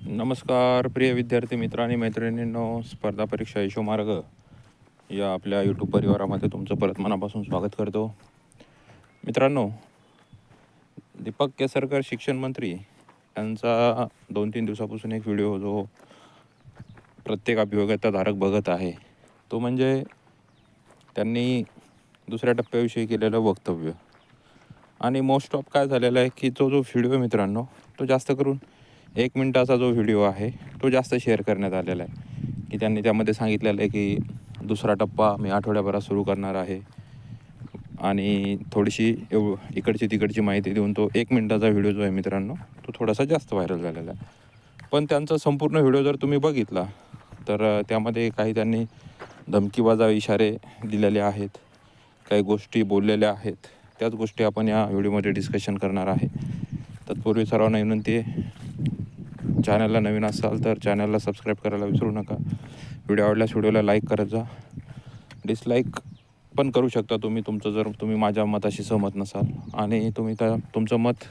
नमस्कार प्रिय विद्यार्थी मित्र आणि मैत्रिणींनो, स्पर्धा परीक्षा यशोमार्ग या आपल्या यूट्यूब परिवारामध्ये तुमचं परत मनापासून स्वागत करतो. मित्रांनो, दीपक केसरकर शिक्षण मंत्री यांचा 2-3 दिवसापासून एक व्हिडिओ जो प्रत्येक अभियोग्यताधारक बघत आहे, तो म्हणजे त्यांनी दुसऱ्या टप्प्याविषयी केलेलं वक्तव्य. आणि मोस्ट ऑफ काय झालेलं आहे की जो व्हिडिओ मित्रांनो, तो जास्त करून 1 मिनिटाचा जो व्हिडिओ आहे तो जास्त शेअर करण्यात आलेला आहे. की त्यांनी त्यामध्ये सांगितलेलं आहे की दुसरा टप्पा मी आठवड्याभरात सुरू करणार आहे. आणि थोडीशी इकडची तिकडची माहिती देऊन तो 1 मिनिटाचा व्हिडिओ जो आहे मित्रांनो, तो थोडासा जास्त व्हायरल झालेला आहे. पण त्यांचा संपूर्ण व्हिडिओ जर तुम्ही बघितला तर त्यामध्ये काही त्यांनी धमकीबाजा इशारे दिलेले आहेत, काही गोष्टी बोललेल्या आहेत. त्याच गोष्टी आपण या व्हिडिओमध्ये डिस्कशन करणार आहे. तत्पूर्वी सर्वांना विनंती आहे, चॅनलला नवीन असाल तर चॅनलला सबस्क्राईब करायला विसरू नका. व्हिडिओ आवडल्यास व्हिडिओला लाईक करत जा. डिसलाईक पण करू शकता तुम्ही, जर तुम्ही माझ्या मताशी सहमत नसाल. आणि तुम्ही तुमचं मत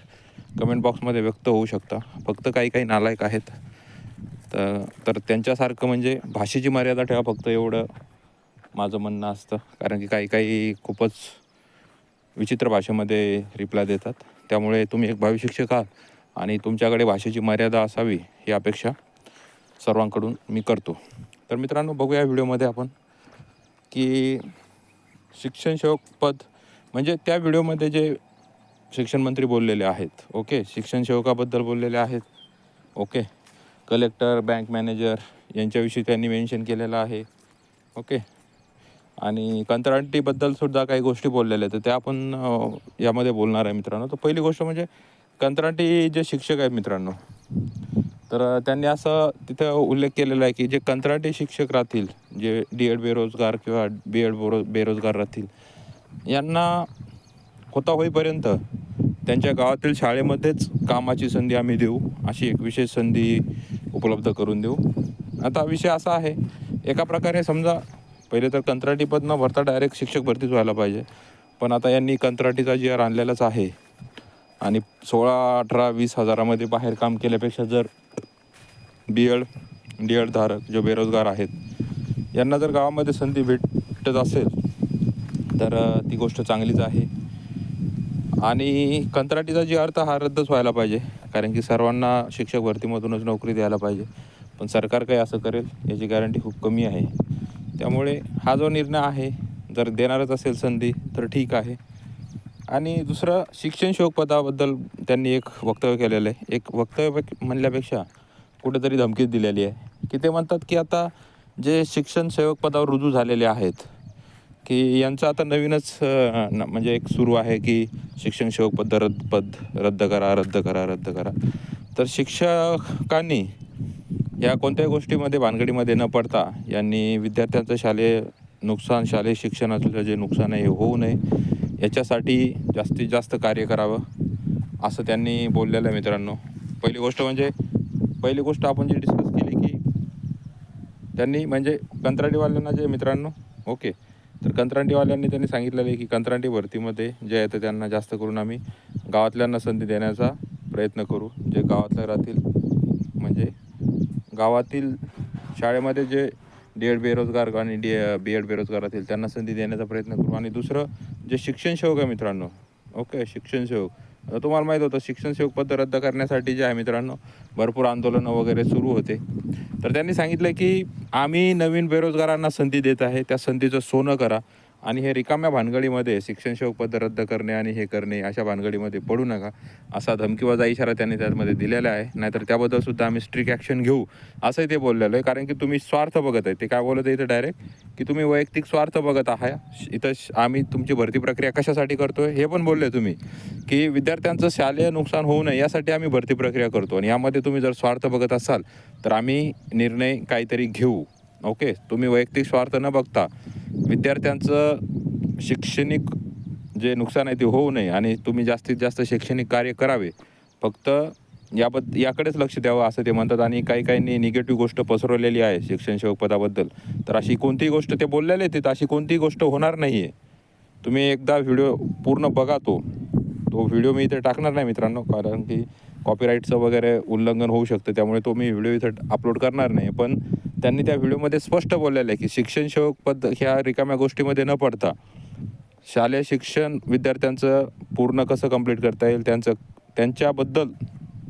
कमेंट बॉक्समध्ये व्यक्त होऊ शकता. फक्त काही नालायक आहेत तर त्यांच्यासारखं म्हणजे भाषेची मर्यादा ठेवा, फक्त एवढं माझं म्हणणं असतं. कारण की काही खूपच विचित्र भाषेमध्ये रिप्लाय देतात. त्यामुळे तुम्ही एक भावी शिक्षक आहात आणि तुमच्याकडे भाषेची मर्यादा असावी ही अपेक्षा सर्वांकडून मी करतो. तर मित्रांनो, बघूया व्हिडिओमध्ये आपण की शिक्षण सेवक पद म्हणजे त्या व्हिडिओमध्ये जे शिक्षण मंत्री बोललेले आहेत, ओके, शिक्षण सेवकाबद्दल बोललेले आहेत, ओके, कलेक्टर, बँक मॅनेजर यांच्याविषयी त्यांनी मेन्शन केलेलं आहे, ओके. आणि कंत्राटीबद्दल काही गोष्टी बोललेल्या आहेत, तर त्या आपण यामध्ये बोलणार आहे मित्रांनो. तर पहिली गोष्ट म्हणजे कंत्राटी जे शिक्षक आहेत मित्रांनो, तर त्यांनी असं तिथं उल्लेख केलेला आहे की जे कंत्राटी शिक्षक राहतील, जे डी.एड बेरोजगार किंवा बी.एड बेरोजगार राहतील, यांना होता होईपर्यंत त्यांच्या गावातील शाळेमध्येच कामाची संधी आम्ही देऊ, अशी एक विशेष संधी उपलब्ध करून देऊ. आता विषय असा आहे, एका प्रकारे समजा पहिले तर कंत्राटी पद न भरता डायरेक्ट शिक्षक भरतीच व्हायला पाहिजे. पण आता यांनी कंत्राटीचा जी आर आणलेलाच आहे आणि 16, 18, 20 हजारामध्ये बाहेर काम केल्यापेक्षा जर बी.एड, डी.एड धारक जो बेरोजगार आहेत, यांना जर गावामध्ये संधी भेटत असेल तर ती गोष्ट चांगलीच आहे. आणि कंत्राटीचा जी अर्थ हा रद्दच व्हायला पाहिजे, कारण की सर्वांना शिक्षक भरतीमधूनच नोकरी द्यायला पाहिजे. पण सरकार काही असं करेल याची गॅरंटी खूप कमी आहे. त्यामुळे हा जो निर्णय आहे, जर देणारच असेल संधी तर ठीक आहे. आणि दुसरं, शिक्षण सेवक पदाबद्दल त्यांनी एक वक्तव्य केलेलं आहे. एक वक्तव्य म्हणल्यापेक्षा कुठेतरी धमकीच दिलेली आहे की ते म्हणतात की आता जे शिक्षण सेवक पदावर रुजू झालेले आहेत की यांचं आता नवीनच म्हणजे एक सुरू आहे की शिक्षण सेवक पद रद्द करा. तर शिक्षकांनी या कोणत्याही गोष्टीमध्ये भानगडीमध्ये न पडता यांनी विद्यार्थ्यांचं शालेय शिक्षणाचं जे नुकसान आहे हे होऊ नये, याच्यासाठी जास्तीत जास्त कार्य करावं, असं त्यांनी बोललेलं आहे मित्रांनो. पहिली गोष्ट आपण जी डिस्कस केली की त्यांनी म्हणजे कंत्राटीवाल्यांना जे मित्रांनो, ओके, तर कंत्राटीवाल्यांनी त्यांनी सांगितलेलं आहे की कंत्राटी भरतीमध्ये जे आहे ते त्यांना जास्त करून आम्ही गावातल्यांना संधी देण्याचा प्रयत्न करू. जे गावातल्या राहतील म्हणजे गावातील शाळेमध्ये जे डी.एड बेरोजगार आणि बी.एड बेरोजगार राहतील त्यांना संधी देण्याचा प्रयत्न करू. आणि दुसरं, जे शिक्षण सेवक आहे मित्रांनो, ओके, शिक्षण सेवक, आता तुम्हाला माहीत होतं शिक्षण सेवक पद रद्द करण्यासाठी जे आहे मित्रांनो भरपूर आंदोलनं वगैरे सुरू होते. तर त्यांनी सांगितलं की आम्ही नवीन बेरोजगारांना संधी देत आहे, त्या संधीचं सोनं करा आणि हे रिकाम्या भानगडीमध्ये शिक्षण सेवक पद रद्द करणे आणि हे करणे अशा भानगडीमध्ये पडू नका, असा धमकीबाजा इशारा त्यांनी त्यामध्ये दिलेला आहे. नाहीतर त्याबद्दलसुद्धा आम्ही स्ट्रिक्ट ॲक्शन घेऊ, असंही ते बोललेलं आहे. कारण की तुम्ही स्वार्थ बघत आहे. ते काय बोलत आहे इथं डायरेक्ट की तुम्ही वैयक्तिक स्वार्थ बघत आहात. इथं आम्ही तुमची भरती प्रक्रिया कशासाठी करतो हे पण बोलले तुम्ही, की विद्यार्थ्यांचं शालेय नुकसान होऊ नये यासाठी आम्ही भरती प्रक्रिया करतो. आणि यामध्ये तुम्ही जर स्वार्थ बघत असाल तर आम्ही निर्णय काहीतरी घेऊ, ओके. तुम्ही वैयक्तिक स्वार्थ न बघता विद्यार्थ्यांचं शैक्षणिक जे नुकसान आहे ते होऊ नये आणि तुम्ही जास्तीत जास्त शैक्षणिक कार्य करावे, फक्त याकडेच लक्ष द्यावं, असं ते म्हणतात. आणि काहींनी निगेटिव्ह गोष्ट पसरवलेली आहे शिक्षण सेवक पदाबद्दल. तर अशी कोणतीही गोष्ट ते बोललेले आहेत, अशी कोणतीही गोष्ट होणार नाही आहे. तुम्ही एकदा व्हिडिओ पूर्ण बघा. तो व्हिडिओ मी इथे टाकणार नाही मित्रांनो, कारण की कॉपीराईटचं वगैरे उल्लंघन होऊ शकतं, त्यामुळे तो मी व्हिडिओ इथं अपलोड करणार नाही. पण त्यांनी त्या व्हिडिओमध्ये स्पष्ट बोललेलं आहे की शिक्षण सेवक पद ह्या रिकाम्या गोष्टीमध्ये न पडता शालेय शिक्षण विद्यार्थ्यांचं पूर्ण कसं कंप्लीट करता येईल, त्यांच्याबद्दल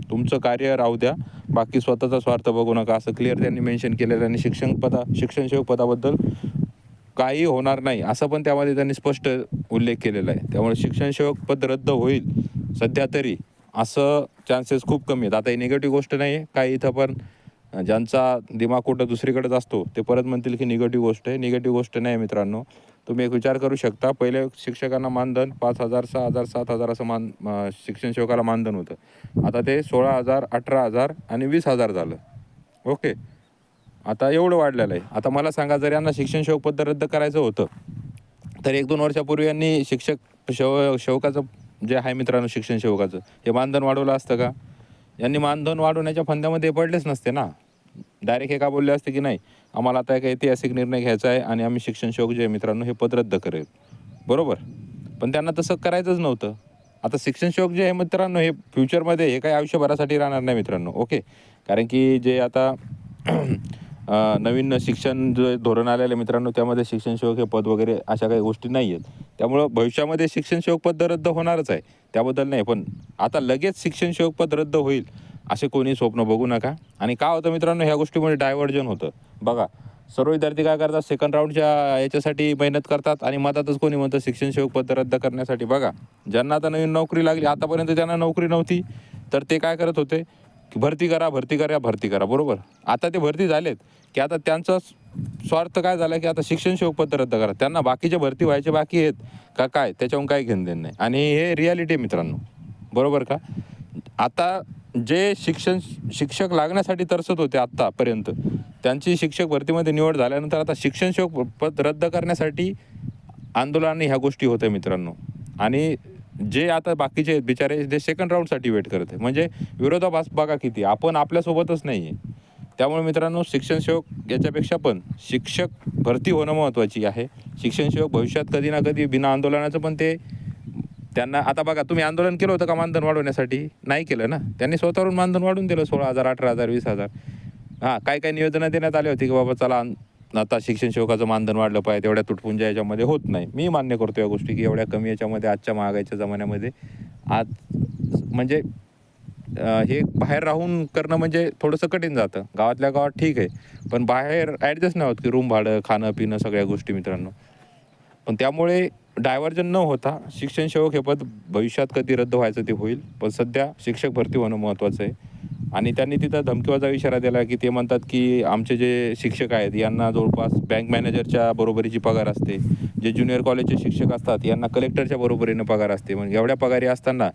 तुमचं कार्य राहू द्या, बाकी स्वतःचा स्वार्थ बघू नका, असं क्लिअर त्यांनी मेन्शन केलेलं. आणि शिक्षण सेवक पदाबद्दल काही होणार नाही असं पण त्यामध्ये त्यांनी स्पष्ट उल्लेख केलेला आहे. त्यामुळे शिक्षण सेवक पद रद्द होईल सध्या तरी असं चान्सेस खूप कमी आहेत. आता ही निगेटिव्ह गोष्ट नाही आहे, काही इथं पण ज्यांचा दिमाग कुठं दुसरीकडेच असतो ते परत म्हणतील की निगेटिव्ह गोष्ट आहे. निगेटिव्ह गोष्ट नाही मित्रांनो. तुम्ही एक विचार करू शकता, पहिले शिक्षकांना मानधन 5,000, 6,000, 7,000 असं शिक्षण सेवकाला मानधन होतं. आता ते 16,000, 18,000 आणि 20,000 झालं. ओके, आता एवढं वाढलेलं आहे. आता मला सांगा, जर यांना शिक्षण सेवक पद रद्द करायचं होतं तर 1-2 वर्षापूर्वी यांनी सेवकाचं जे आहे मित्रांनो, शिक्षण सेवकाचं हे मानधन वाढवलं असतं का? यांनी मानधन वाढवण्याच्या फंद्यामध्ये पडलेच नसते ना. डायरेक्ट हे का बोलले असते की नाही, आम्हाला आता एक ऐतिहासिक निर्णय घ्यायचा आहे आणि आम्ही शिक्षण सेवक जे आहे मित्रांनो हे पद रद्द करेल, बरोबर. पण त्यांना तसं करायचंच नव्हतं. आता शिक्षण सेवक जे आहे मित्रांनो हे फ्युचरमध्ये हे काही आयुष्यभरासाठी राहणार नाही मित्रांनो. ओके, कारण की जे आता नवीन शिक्षण जे धोरण आलेलं आहे मित्रांनो, त्यामध्ये शिक्षण सेवक हे पद वगैरे अशा काही गोष्टी नाही आहेत. त्यामुळं भविष्यामध्ये शिक्षण सेवक पद रद्द होणारच आहे, त्याबद्दल नाही. पण आता लगेच शिक्षण सेवक पद रद्द होईल असे कोणी स्वप्न बघू नका. आणि काय होतं मित्रांनो, ह्या गोष्टीमुळे डायव्हर्जन होतं. बघा, सर्व विद्यार्थी काय करतात, सेकंड राऊंडच्या याच्यासाठी मेहनत करतात आणि मधातच कोणी म्हणतं शिक्षण सेवक पद रद्द करण्यासाठी. बघा, ज्यांना आता नवीन नोकरी लागली, आतापर्यंत त्यांना नोकरी नव्हती, तर ते काय करत होते की भरती करा, बरोबर. आता ते भरती झालेत की आता त्यांचा स्वार्थ काय झाला की आता शिक्षण सेवक पद रद्द करा. त्यांना बाकीचे भरती व्हायचे बाकी आहेत का काय, त्याच्याहून काही घेणं देणं नाही. आणि हे रियालिटी आहे मित्रांनो, बरोबर का. आता जे शिक्षक लागण्यासाठी तरसत होते आत्तापर्यंत, त्यांची शिक्षक भरतीमध्ये निवड झाल्यानंतर आता शिक्षण सेवक पद रद्द करण्यासाठी आंदोलनाने ह्या गोष्टी होत्या मित्रांनो. आणि जे आता बाकीचे आहेत बिचारे, जे सेकंड राऊंडसाठी वेट करत आहे, म्हणजे विरोधाभास बघा किती, आपण आपल्यासोबतच नाही आहे. त्यामुळे मित्रांनो, शिक्षण सेवक याच्यापेक्षा पण शिक्षक भरती होणं महत्त्वाची आहे. शिक्षण सेवक भविष्यात कधी ना कधी बिना आंदोलनाचं पण ते त्यांना, आता बघा, तुम्ही आंदोलन केलं होतं का मानधन वाढवण्यासाठी? नाही केलं ना. त्यांनी स्वतःवरून मानधन वाढवून दिलं, 16,000, 18,000, 20,000. हां, काय निवेदनं देण्यात आले होते की बाबा चला आता शिक्षण सेवकाचं मानधन वाढलं पाहिजे, तेवढ्या तुटपुंज्या याच्यामध्ये होत नाही. मी मान्य करतो या गोष्टी की एवढ्या कमी याच्यामध्ये आजच्या महागाईच्या जमान्यामध्ये आज म्हणजे हे बाहेर राहून करणं म्हणजे थोडंसं कठीण जातं. गावातल्या गावात ठीक आहे, पण बाहेर ॲडजस्ट नाही होत की रूम भाडं, खाणं पिणं सगळ्या गोष्टी मित्रांनो. पण त्यामुळे डायव्हर्जन न होता शिक्षण सेवक हे पद भविष्यात कधी रद्द व्हायचं ते होईल, पण सध्या शिक्षक भरती होणं महत्त्वाचं आहे. आणि त्यांनी तिथं धमकीवाजा इशारा दिला की ते म्हणतात की आमचे जे शिक्षक आहेत यांना जवळपास बँक मॅनेजरच्या बरोबरीची पगार असते, जे ज्युनियर कॉलेजचे शिक्षक असतात यांना कलेक्टरच्या बरोबरीनं पगार असते. मग एवढ्या पगारी असताना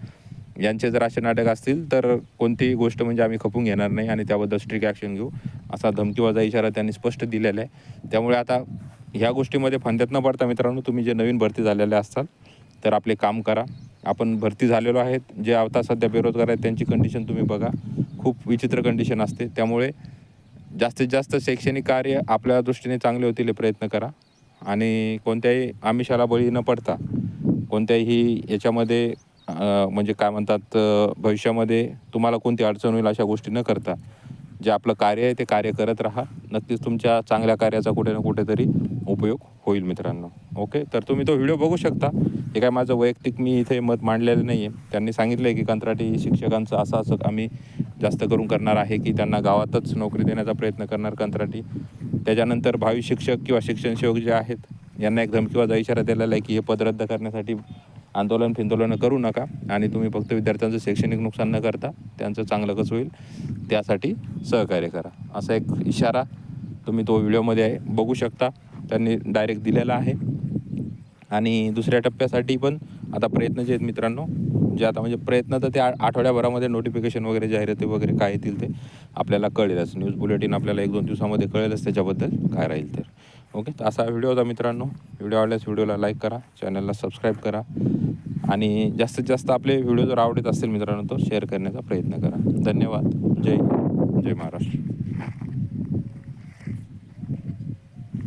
यांचे जर असे नाटक असतील तर कोणतीही गोष्ट म्हणजे आम्ही खपून घेणार नाही आणि त्याबद्दल स्ट्रिक्ट ॲक्शन घेऊ, असा धमकीवाजा इशारा त्यांनी स्पष्ट दिलेला आहे. त्यामुळे आता ह्या गोष्टीमध्ये फंद्यात न पडता मित्रांनो, तुम्ही जे नवीन भरती झालेले असतात तर आपले काम करा. आपण भरती झालेलो आहेत, जे आता सध्या बेरोजगार आहेत त्यांची कंडिशन तुम्ही बघा, खूप विचित्र कंडिशन असते. त्यामुळे जास्तीत जास्त शैक्षणिक कार्य आपल्या दृष्टीने चांगले होतील हे प्रयत्न करा. आणि कोणत्याही आमिषाला बळी न पडता, कोणत्याही याच्यामध्ये म्हणजे काय म्हणतात, भविष्यामध्ये तुम्हाला कोणती अडचण होईल अशा गोष्टी न करता जे आपलं कार्य आहे ते कार्य करत राहा. नक्कीच तुमच्या चांगल्या कार्याचा कुठे ना कुठेतरी उपयोग होईल मित्रांनो. ओके, तर तुम्ही तो व्हिडिओ बघू शकता. हे काय माझं वैयक्तिक मी इथे मत मांडलेलं नाही आहे. त्यांनी सांगितलं आहे की कंत्राटी शिक्षकांचं असं आम्ही जास्त करून करणार आहे की त्यांना गावातच नोकरी देण्याचा प्रयत्न करणार कंत्राटी. त्याच्यानंतर भावी शिक्षक किंवा शिक्षण सेवक जे आहेत यांना एक धमकीवाजा इशारा दिलेला आहे की हे पद रद्द करण्यासाठी आंदोलन करू नका आणि तुम्ही फक्त विद्यार्थ्यांचं शैक्षणिक नुकसान न करता त्यांचं चांगलं कसं होईल त्यासाठी सहकार्य करा, असा एक इशारा तुम्ही तो व्हिडिओमध्ये बघू शकता. त्यांनी डायरेक्ट दिलेला आहे. आणि दुसऱ्या टप्प्यासाठी पण आता प्रयत्न जे आहेत मित्रांनो, जे आता म्हणजे प्रयत्न तर ते आठवड्याभरामध्ये नोटिफिकेशन वगैरे, जाहिराती वगैरे काय येतील ते आपल्याला कळेलच. न्यूज बुलेटिन आपल्याला 1-2 दिवसामध्ये कळेलच त्याच्याबद्दल काय राहील तर. ओके, तर असा व्हिडिओ होता मित्रांनो. व्हिडिओ आवडल्यास व्हिडिओला लाईक करा, चॅनलला सबस्क्राईब करा आणि जास्तीत जास्त आपले व्हिडिओ जर आवडत असतील मित्रांनो तो शेअर करण्याचा प्रयत्न करा. धन्यवाद. जय हिंद, जय महाराष्ट्र.